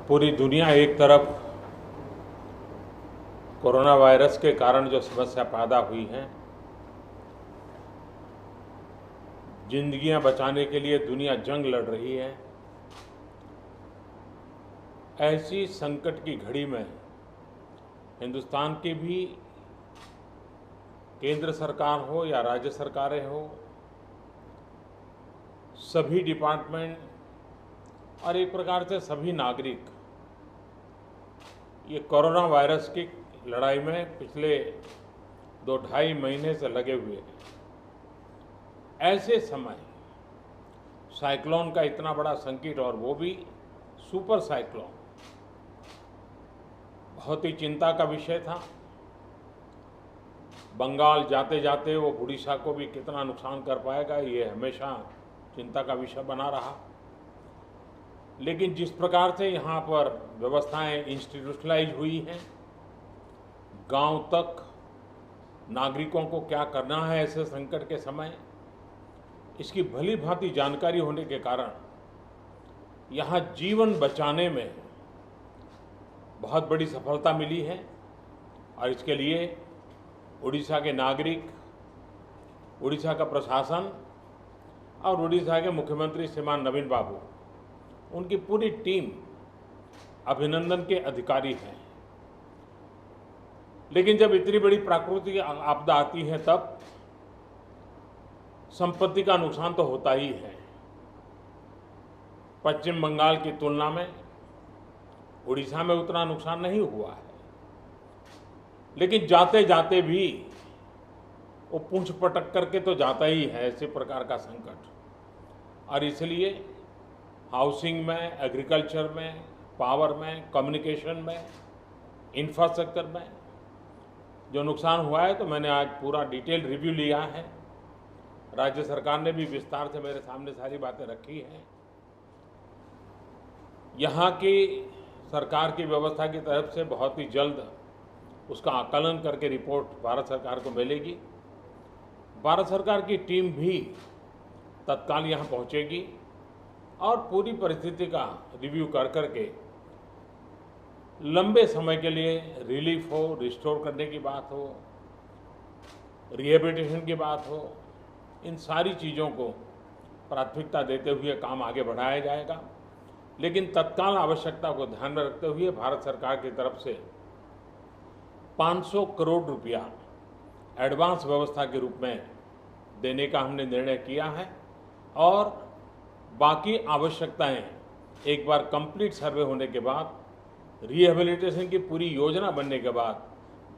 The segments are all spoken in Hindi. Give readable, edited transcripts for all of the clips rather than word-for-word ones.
पूरी दुनिया एक तरफ कोरोना वायरस के कारण जो समस्या पैदा हुई है, जिंदगियां बचाने के लिए दुनिया जंग लड़ रही है। ऐसी संकट की घड़ी में हिंदुस्तान की भी केंद्र सरकार हो या राज्य सरकारें हो, सभी डिपार्टमेंट और एक प्रकार से सभी नागरिक ये कोरोना वायरस की लड़ाई में पिछले 2-2.5 महीने से लगे हुए हैं। ऐसे समय साइक्लोन का इतना बड़ा संकट, और वो भी सुपर साइक्लोन, बहुत ही चिंता का विषय था। बंगाल जाते जाते वो उड़ीसा को भी कितना नुकसान कर पाएगा, ये हमेशा चिंता का विषय बना रहा। लेकिन जिस प्रकार से यहाँ पर व्यवस्थाएं इंस्टीट्यूशनलाइज हुई हैं, गांव तक नागरिकों को क्या करना है ऐसे संकट के समय, इसकी भली भांति जानकारी होने के कारण यहाँ जीवन बचाने में बहुत बड़ी सफलता मिली है। और इसके लिए उड़ीसा के नागरिक, उड़ीसा का प्रशासन और उड़ीसा के मुख्यमंत्री श्रीमान नवीन बाबू, उनकी पूरी टीम अभिनंदन के अधिकारी हैं। लेकिन जब इतनी बड़ी प्राकृतिक आपदा आती है तब संपत्ति का नुकसान तो होता ही है। पश्चिम बंगाल की तुलना में उड़ीसा में उतना नुकसान नहीं हुआ है, लेकिन जाते जाते भी वो पूंछ पटक करके तो जाता ही है ऐसे प्रकार का संकट। और इसलिए हाउसिंग में, एग्रीकल्चर में, पावर में, कम्युनिकेशन में, इंफ्रास्ट्रक्चर में जो नुकसान हुआ है, तो मैंने आज पूरा डिटेल रिव्यू लिया है। राज्य सरकार ने भी विस्तार से मेरे सामने सारी बातें रखी हैं। यहाँ की सरकार की व्यवस्था की तरफ से बहुत ही जल्द उसका आकलन करके रिपोर्ट भारत सरकार को मिलेगी। भारत सरकार की टीम भी तत्काल यहाँ पहुँचेगी और पूरी परिस्थिति का रिव्यू कर करके लंबे समय के लिए रिलीफ हो, रिस्टोर करने की बात हो, रिहेबिलिटेशन की बात हो, इन सारी चीज़ों को प्राथमिकता देते हुए काम आगे बढ़ाया जाएगा। लेकिन तत्काल आवश्यकता को ध्यान में रखते हुए भारत सरकार की तरफ से 500 करोड़ रुपया एडवांस व्यवस्था के रूप में देने का हमने निर्णय किया है। और बाकी आवश्यकताएं एक बार कंप्लीट सर्वे होने के बाद, रिहेबिलिटेशन की पूरी योजना बनने के बाद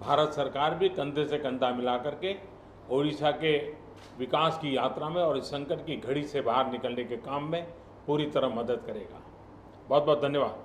भारत सरकार भी कंधे से कंधा मिला करके ओडिशा के विकास की यात्रा में और इस संकट की घड़ी से बाहर निकलने के काम में पूरी तरह मदद करेगा। बहुत बहुत धन्यवाद।